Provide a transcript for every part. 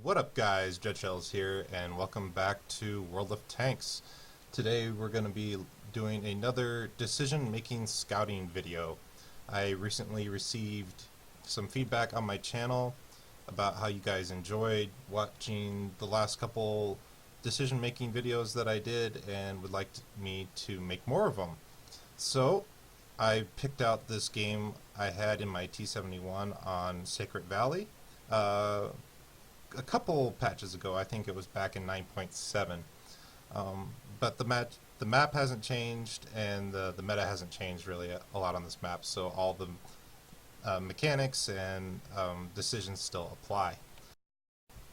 What up guys, Jetshells here, and welcome back to World of Tanks. Today we're going to be doing another decision-making scouting video. I recently received some feedback on my channel about how you guys enjoyed watching the last couple decision-making videos that I did and would like me to make more of them. So I picked out this game I had in my T71 on Sacred Valley. A couple patches ago, I think it was back in 9.7, but the map hasn't changed, and the meta hasn't changed really a lot on this map, so all the mechanics and decisions still apply.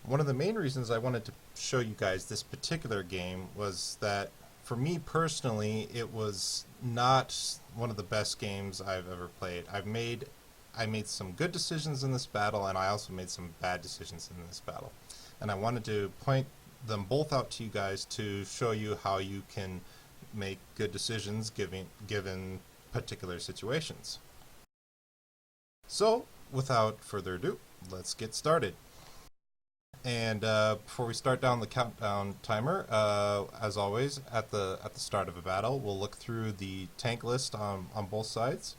One of the main reasons I wanted to show you guys this particular game was that for me personally, it was not one of the best games I've ever played. I made some good decisions in this battle, and I also made some bad decisions in this battle. And I wanted to point them both out to you guys to show you how you can make good decisions given particular situations. So, without further ado, let's get started. And before we start down the countdown timer, as always, at the start of a battle, we'll look through the tank list on both sides.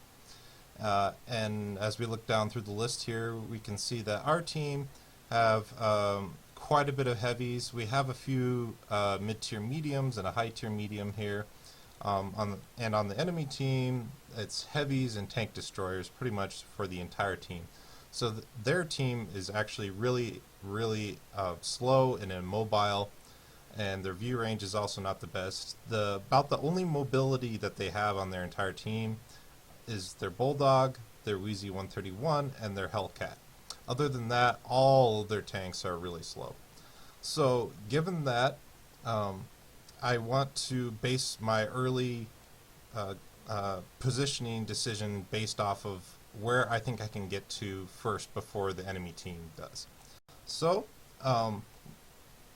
And as we look down through the list here, we can see that our team have quite a bit of heavies. We have a few mid-tier mediums and a high-tier medium here. On the enemy team, it's heavies and tank destroyers pretty much for the entire team. So their team is actually really slow and immobile, and their view range is also not the best. About the only mobility that they have on their entire team is their Bulldog, their Wheezy 131, and their Hellcat. Other than that, all of their tanks are really slow. So given that, I want to base my early positioning decision based off of where I think I can get to first before the enemy team does. So a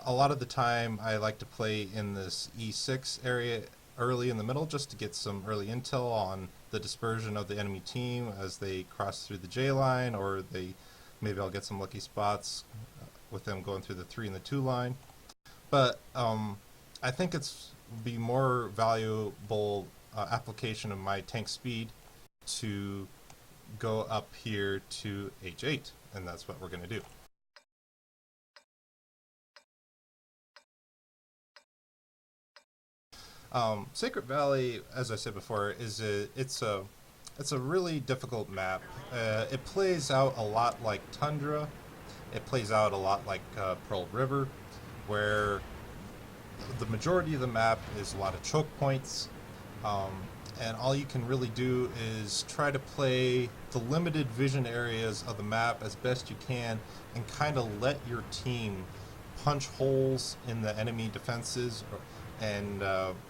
lot of the time I like to play in this E6 area early in the middle just to get some early intel on the dispersion of the enemy team as they cross through the J line, or maybe I'll get some lucky spots with them going through the 3 and the 2 line. But I think it's be more valuable application of my tank speed to go up here to H8, and that's what we're going to do. Sacred Valley, as I said before, it's a really difficult map. It plays out a lot like Tundra. It plays out a lot like Pearl River, where the majority of the map is a lot of choke points, and all you can really do is try to play the limited vision areas of the map as best you can, and kind of let your team punch holes in the enemy defenses. And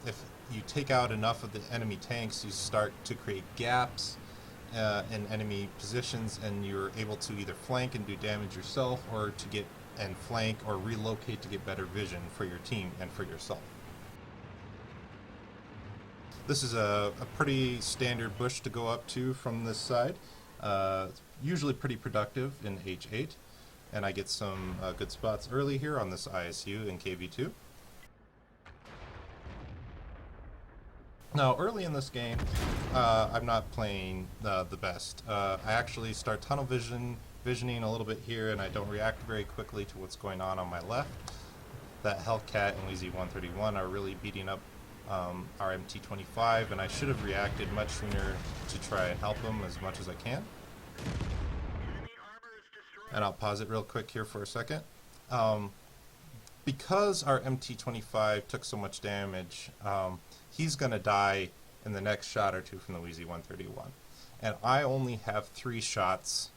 if you take out enough of the enemy tanks, you start to create gaps in enemy positions, and you're able to either flank and do damage yourself, or to get and flank or relocate to get better vision for your team and for yourself. This is a pretty standard bush to go up to from this side. It's usually pretty productive in H8, and I get some good spots early here on this ISU in KV2. Now, early in this game, I'm not playing the best. I actually start tunnel visioning a little bit here, and I don't react very quickly to what's going on my left. That Hellcat and Wheezy 131 are really beating up our MT25, and I should have reacted much sooner to try and help them as much as I can. And I'll pause it real quick here for a second. Because our MT25 took so much damage, he's going to die in the next shot or two from the Wheezy 131. And I only have 3 shots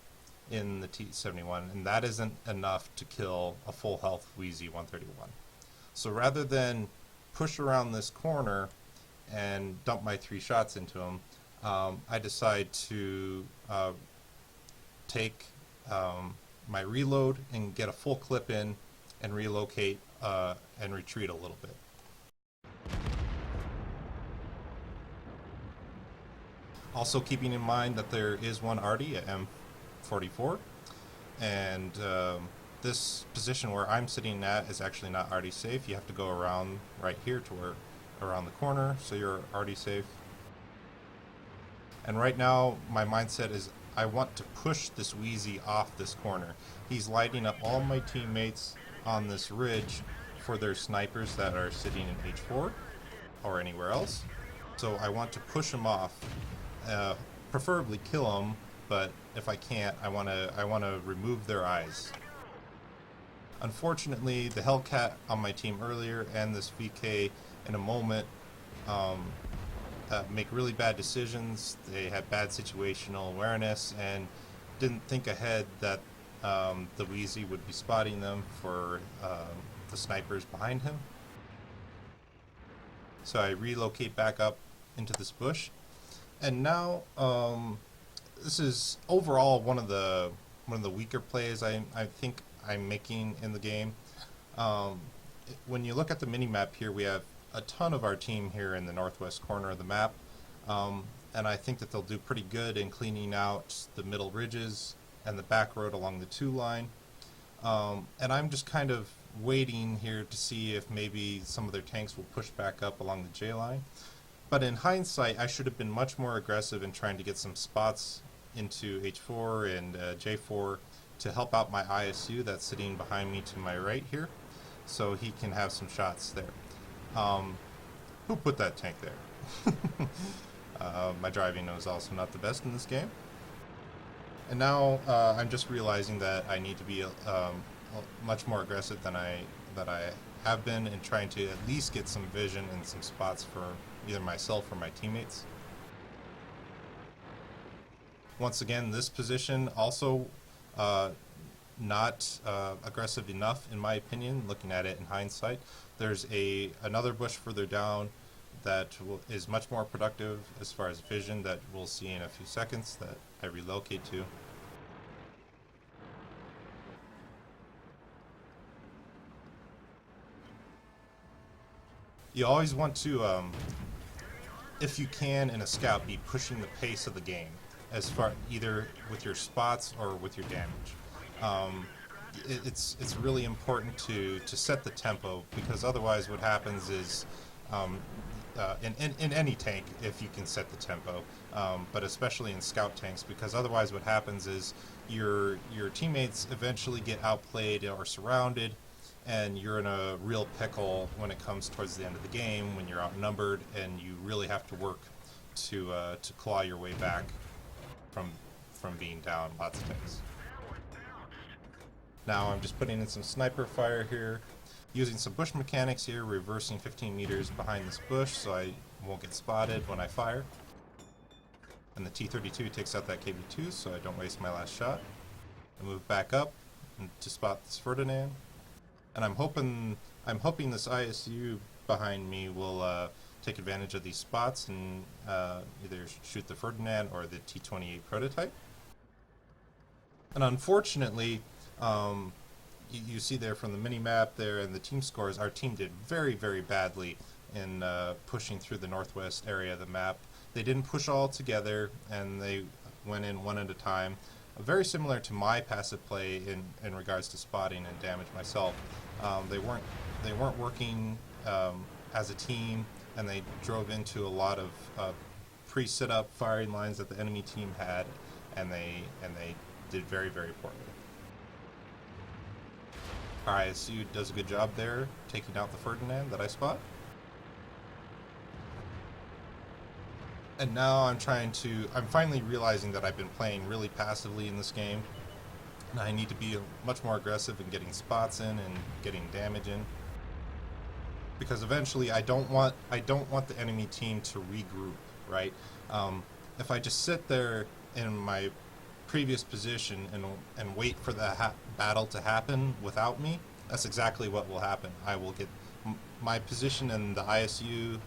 in the T71, and that isn't enough to kill a full health Wheezy 131. So rather than push around this corner and dump my 3 shots into him, I decide to take my reload and get a full clip in and relocate and retreat a little bit. Also keeping in mind that there is one Arty at M44, and this position where I'm sitting at is actually not already safe. You have to go around right here to where, around the corner, so you're already safe. And right now, my mindset is I want to push this Wheezy off this corner. He's lighting up all my teammates on this ridge for their snipers that are sitting in H4 or anywhere else. So I want to push him off, preferably kill him, but if I can't, I want to remove their eyes. Unfortunately, the Hellcat on my team earlier and this VK in a moment make really bad decisions. They had bad situational awareness and didn't think ahead that the Wheezy would be spotting them for the snipers behind him. So I relocate back up into this bush, and now this is overall one of the weaker plays I think I'm making in the game. When you look at the mini map here, we have a ton of our team here in the northwest corner of the map, and I think that they'll do pretty good in cleaning out the middle ridges and the back road along the 2 line. And I'm just kind of waiting here to see if maybe some of their tanks will push back up along the J line. But in hindsight, I should have been much more aggressive in trying to get some spots into H4 and J4 to help out my ISU that's sitting behind me to my right here, so he can have some shots there. Who put that tank there? My driving is also not the best in this game. And now I'm just realizing that I need to be much more aggressive than I have been in trying to at least get some vision and some spots for either myself or my teammates. Once again, this position also not aggressive enough in my opinion, looking at it in hindsight. There's another bush further down that is much more productive as far as vision that we'll see in a few seconds that I relocate to. You always want to, if you can in a scout, be pushing the pace of the game, as far either with your spots or with your damage. It's really important to set the tempo, because otherwise what happens is in any tank, if you can set the tempo, but especially in scout tanks, because otherwise what happens is your teammates eventually get outplayed or surrounded, and you're in a real pickle when it comes towards the end of the game, when you're outnumbered and you really have to work to claw your way back from being down lots of tanks. Now I'm just putting in some sniper fire here, using some bush mechanics here, reversing 15 meters behind this bush so I won't get spotted when I fire. And the T72 takes out that KV2 so I don't waste my last shot. I move back up to spot this Ferdinand, and I'm hoping this ISU behind me will take advantage of these spots and either shoot the Ferdinand or the T28 prototype. And unfortunately, you see there from the mini-map there and the team scores, our team did very, very badly in pushing through the northwest area of the map. They didn't push all together, and they went in one at a time. Very similar to my passive play in regards to spotting and damage myself. They weren't working as a team, and they drove into a lot of pre-set up firing lines that the enemy team had, and they did very, very poorly. Our ISU does a good job there, taking out the Ferdinand that I spot. And now I'm finally realizing that I've been playing really passively in this game, and I need to be much more aggressive in getting spots in and getting damage in. Because eventually I don't want the enemy team to regroup, right? If I just sit there in my previous position and wait for the battle to happen without me, that's exactly what will happen. I will get my position and the ISU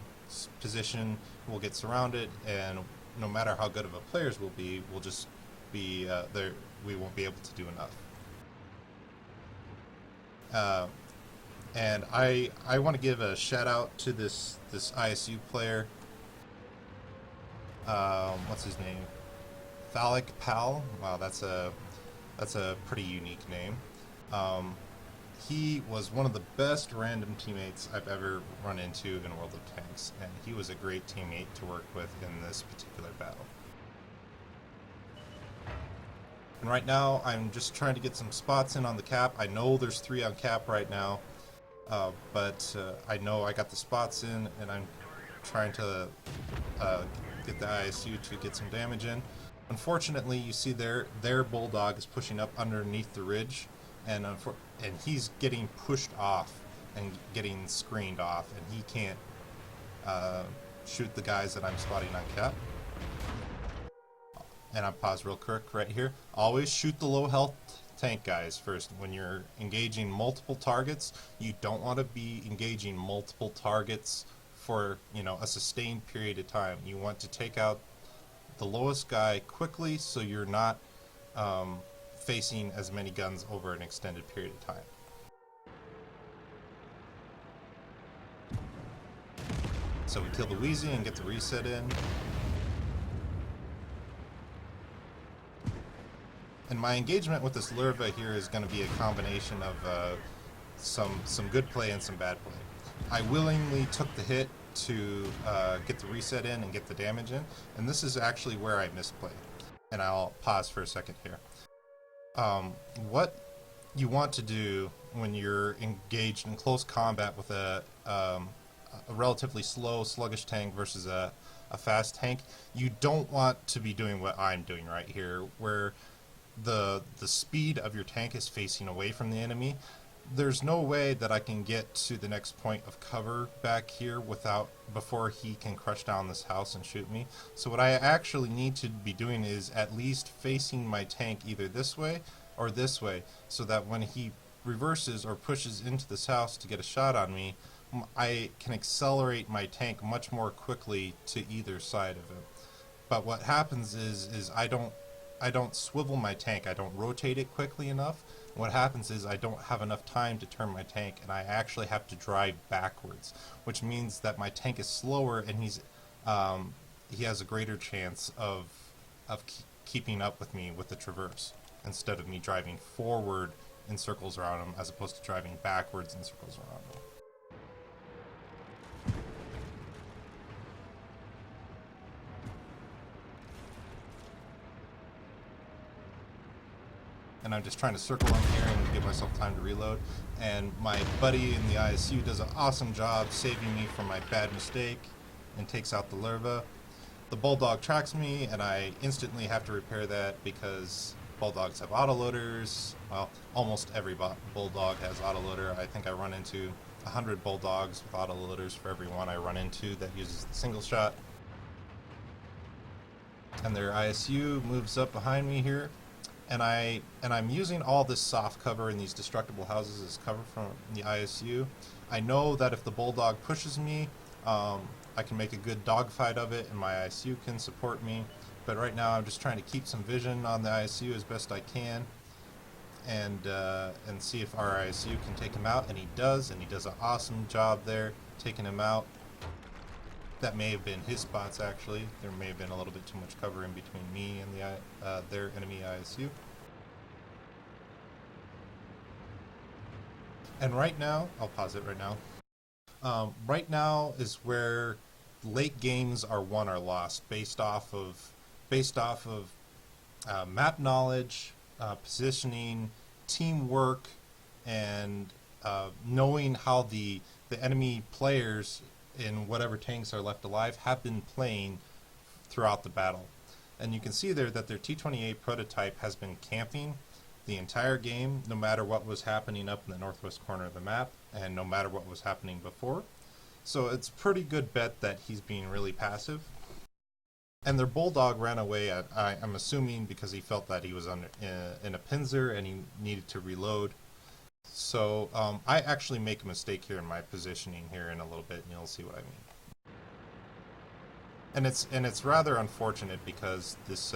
position will get surrounded, and no matter how good of a players will be, we'll just be there. We won't be able to do enough. And I want to give a shout out to this ISU player. What's his name? Phallic Pal. Wow, that's a pretty unique name. He was one of the best random teammates I've ever run into in World of Tanks, and he was a great teammate to work with in this particular battle. And right now, I'm just trying to get some spots in on the cap. I know there's 3 on cap right now, but I know I got the spots in, and I'm trying to get the ISU to get some damage in. Unfortunately, you see their Bulldog is pushing up underneath the ridge, and he's getting pushed off and getting screened off, and he can't shoot the guys that I'm spotting on cap. And I pause real quick right here. Always shoot the low health tank guys first. When you're engaging multiple targets, you don't want to be engaging multiple targets for, you know, a sustained period of time. You want to take out the lowest guy quickly so you're not facing as many guns over an extended period of time. So we kill the Wheezy and get the reset in. And my engagement with this Lurva here is going to be a combination of some good play and some bad play. I willingly took the hit to get the reset in and get the damage in, and this is actually where I misplayed. And I'll pause for a second here. What you want to do when you're engaged in close combat with a relatively slow, sluggish tank versus a fast tank, you don't want to be doing what I'm doing right here, where the speed of your tank is facing away from the enemy. There's no way that I can get to the next point of cover back here before he can crush down this house and shoot me. So what I actually need to be doing is at least facing my tank either this way or this way, so that when he reverses or pushes into this house to get a shot on me, I can accelerate my tank much more quickly to either side of him. But what happens is I don't swivel my tank, I don't rotate it quickly enough. What happens is I don't have enough time to turn my tank, and I actually have to drive backwards, which means that my tank is slower, and he has a greater chance of keeping up with me with the traverse, instead of me driving forward in circles around him as opposed to driving backwards in circles around him. And I'm just trying to circle him here and give myself time to reload. And my buddy in the ISU does an awesome job saving me from my bad mistake and takes out the Lurva. The Bulldog tracks me, and I instantly have to repair that because Bulldogs have autoloaders. Well, almost every Bulldog has autoloader. I think I run into 100 Bulldogs with autoloaders for every one I run into that uses the single shot. And their ISU moves up behind me here. And I'm using all this soft cover in these destructible houses as cover from the ISU. I know that if the Bulldog pushes me, I can make a good dogfight of it, and my ISU can support me. But right now, I'm just trying to keep some vision on the ISU as best I can, and see if our ISU can take him out. And he does an awesome job there taking him out. That may have been his spots, actually. There may have been a little bit too much cover in between me and their enemy ISU. And right now, I'll pause it right now. Right now is where late games are won or lost based off of map knowledge, positioning, teamwork, and knowing how the enemy players in whatever tanks are left alive have been playing throughout the battle. And you can see there that their T-28 prototype has been camping the entire game, no matter what was happening up in the northwest corner of the map, and no matter what was happening before. So it's a pretty good bet that he's being really passive. And their Bulldog ran away, I'm assuming, because he felt that he was in a pincer and he needed to reload. So I actually make a mistake here in my positioning here in a little bit, and you'll see what I mean. And it's rather unfortunate because this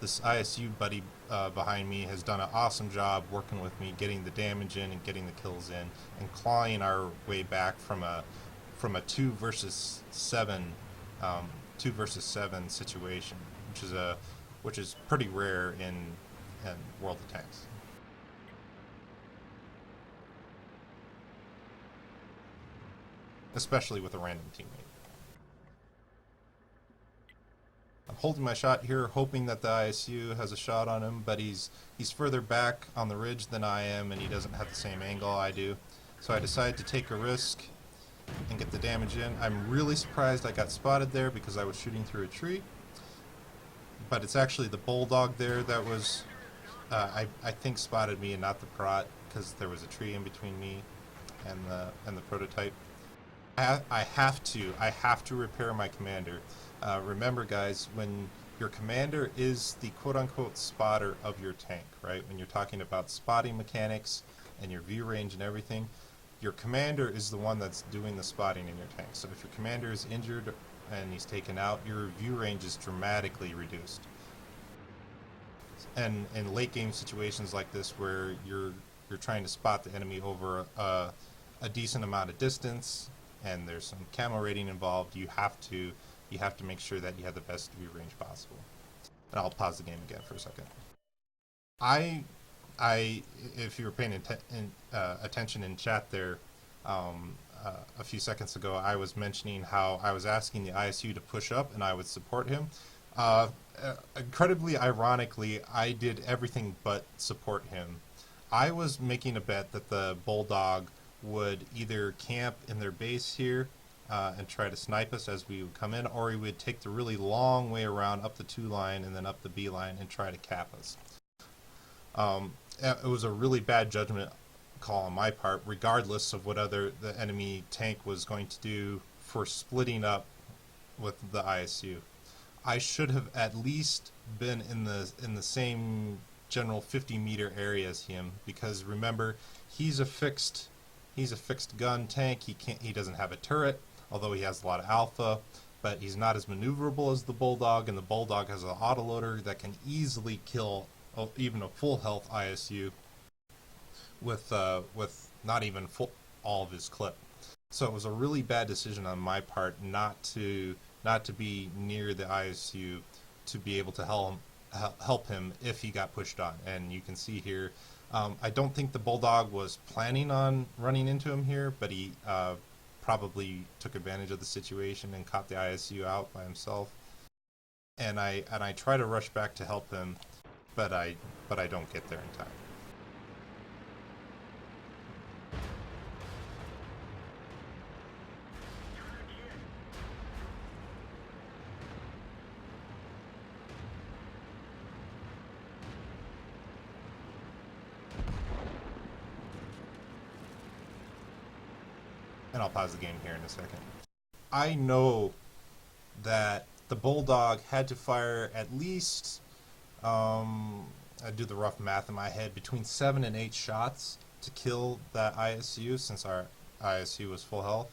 ISU buddy behind me has done an awesome job working with me, getting the damage in and getting the kills in, and clawing our way back from a 2 versus 7 situation, which is pretty rare in World of Tanks. especially with a random teammate. I'm holding my shot here, hoping that the ISU has a shot on him, but he's further back on the ridge than I am, and he doesn't have the same angle I do. So I decided to take a risk and get the damage in. I'm really surprised I got spotted there because I was shooting through a tree. But it's actually the bulldog there that was, I think, spotted me and not the prot, because there was a tree in between me and the prototype. I have to repair my commander. Remember, guys, when your commander is the quote-unquote spotter of your tank, right? When you're talking about spotting mechanics and your view range and everything, your commander is the one that's doing the spotting in your tank. So if your commander is injured and he's taken out, your view range is dramatically reduced. And in late game situations like this, where you're trying to spot the enemy over a decent amount of distance, and there's some camo rating involved, you have to make sure that you have the best view range possible. And I'll pause the game again for a second. If you were paying attention in chat there a few seconds ago, I was mentioning how I was asking the ISU to push up and I would support him. Incredibly ironically, I did everything but support him. I was making a bet that the bulldog would either camp in their base here and try to snipe us as we would come in, or he would take the really long way around up the 2 line and then up the B line and try to cap us. It was a really bad judgment call on my part, regardless of what the enemy tank was going to do for splitting up with the ISU. I should have at least been in the same general 50-meter area as him, because remember, he's a fixed gun tank. He doesn't have a turret, although he has a lot of alpha, but he's not as maneuverable as the bulldog, and the bulldog has an autoloader that can easily kill even a full health ISU with not even all of his clip. So it was a really bad decision on my part not to be near the ISU to be able to help him if he got pushed on. And you can see here, I don't think the bulldog was planning on running into him here, but he probably took advantage of the situation and caught the ISU out by himself. And I try to rush back to help him, but I don't get there in time. And I'll pause the game here in a second. I know that the bulldog had to fire at least, I do the rough math in my head, between 7 and 8 shots to kill that ISU, since our ISU was full health.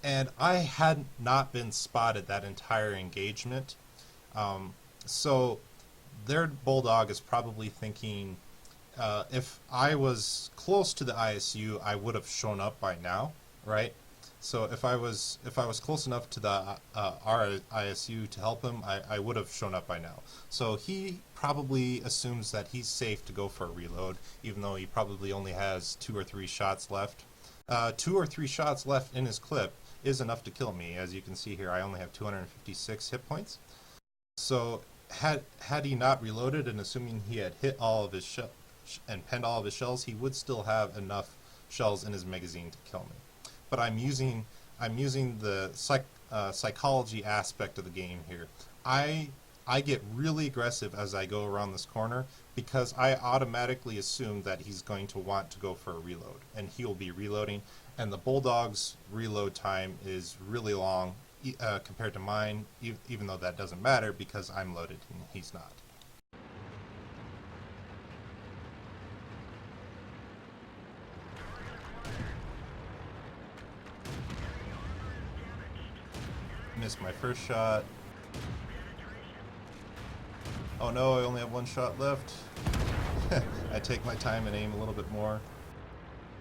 And I had not been spotted that entire engagement. So their bulldog is probably thinking, if I was close to the ISU, I would have shown up by now, right? So if I was close enough to the our ISU to help him, I would have shown up by now. So he probably assumes that he's safe to go for a reload, even though he probably only has 2 or 3 shots left. 2 or 3 shots left in his clip is enough to kill me. As you can see here, I only have 256 hit points. So had he not reloaded, and assuming he had hit all of his and penned all of his shells, he would still have enough shells in his magazine to kill me. But I'm using the psychology aspect of the game here. I get really aggressive as I go around this corner because I automatically assume that he's going to want to go for a reload, and he'll be reloading. And the bulldog's reload time is really long compared to mine, even though that doesn't matter because I'm loaded and he's not. Missed my first shot. Oh no, I only have 1 shot left. I take my time and aim a little bit more.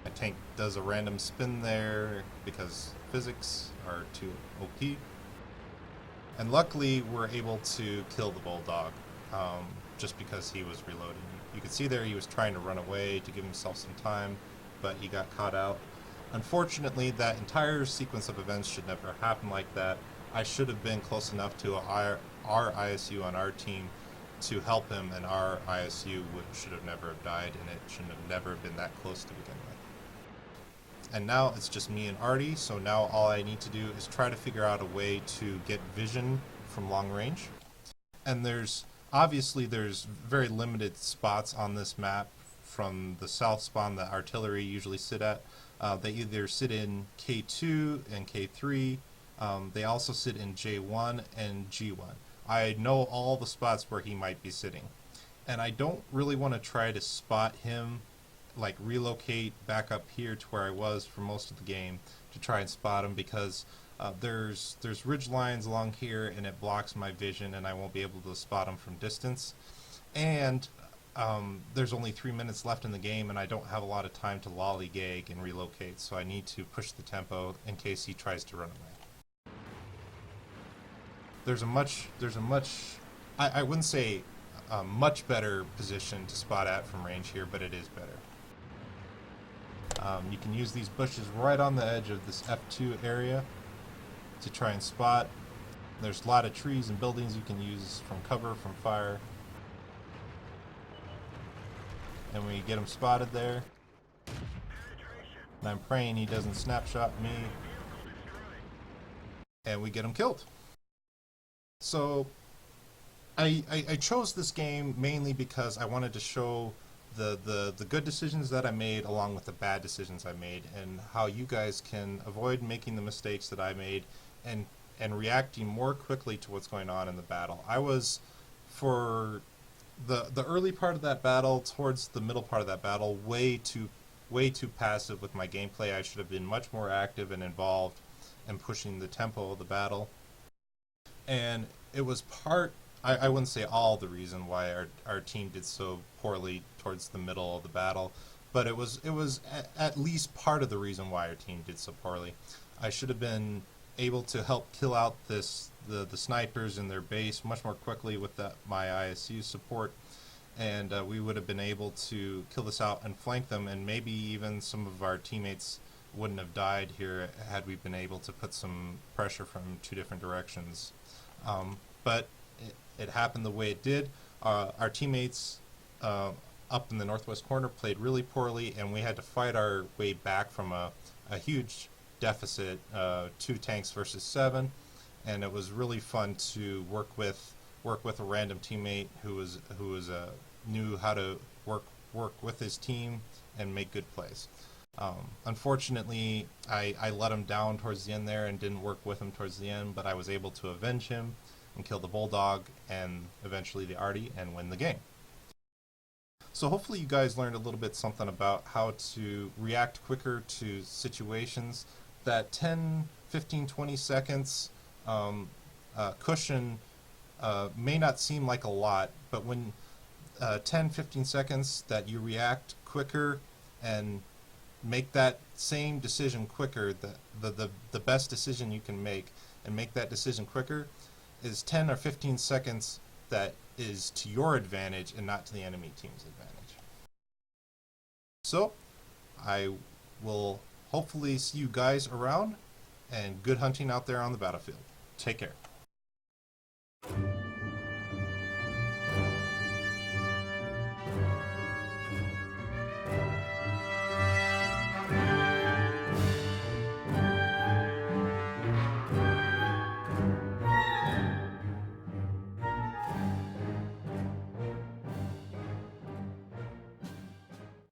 My tank does a random spin there because physics are too OP. And luckily we're able to kill the bulldog just because he was reloading. You can see there he was trying to run away to give himself some time, but he got caught out. Unfortunately, that entire sequence of events should never happen like that. I should have been close enough to our ISU on our team to help him, and our ISU should have never have died, and it shouldn't have never been that close to begin with. And now it's just me and Artie, so now all I need to do is try to figure out a way to get vision from long range. And obviously there's very limited spots on this map from the south spawn that artillery usually sit at. They either sit in K2 and K3. They also sit in J1 and G1. I know all the spots where he might be sitting. And I don't really want to try to spot him, like relocate back up here to where I was for most of the game to try and spot him, because there's ridge lines along here and it blocks my vision and I won't be able to spot him from distance. And there's only 3 minutes left in the game and I don't have a lot of time to lollygag and relocate, so I need to push the tempo in case he tries to run away. I wouldn't say a much better position to spot at from range here, but it is better. You can use these bushes right on the edge of this F2 area to try and spot. There's a lot of trees and buildings you can use from cover, from fire. And we get him spotted there. And I'm praying he doesn't snapshot me. And we get him killed. So I chose this game mainly because I wanted to show the good decisions that I made along with the bad decisions I made, and how you guys can avoid making the mistakes that I made and reacting more quickly to what's going on in the battle. I was, for the early part of that battle, towards the middle part of that battle, way too passive with my gameplay. I should have been much more active and involved in pushing the tempo of the battle. And it was I wouldn't say all the reason why our team did so poorly towards the middle of the battle, but it was at least part of the reason why our team did so poorly. I should have been able to help kill out the snipers in their base much more quickly with my ISU support, and we would have been able to kill this out and flank them, and maybe even some of our teammates wouldn't have died here had we been able to put some pressure from 2 different directions. But it happened the way it did. Our teammates up in the northwest corner played really poorly, and we had to fight our way back from a huge deficit, 2 tanks versus 7, and it was really fun to work with a random teammate who knew how to work with his team and make good plays. Unfortunately, I let him down towards the end there and didn't work with him towards the end, but I was able to avenge him and kill the Bulldog and eventually the Artie and win the game. So hopefully you guys learned a little bit something about how to react quicker to situations. That 10, 15, 20 seconds cushion may not seem like a lot, but when 10, 15 seconds that you react quicker and make that same decision quicker, the best decision you can make, and make that decision quicker, is 10 or 15 seconds that is to your advantage and not to the enemy team's advantage. So I will hopefully see you guys around, and good hunting out there on the battlefield. Take care.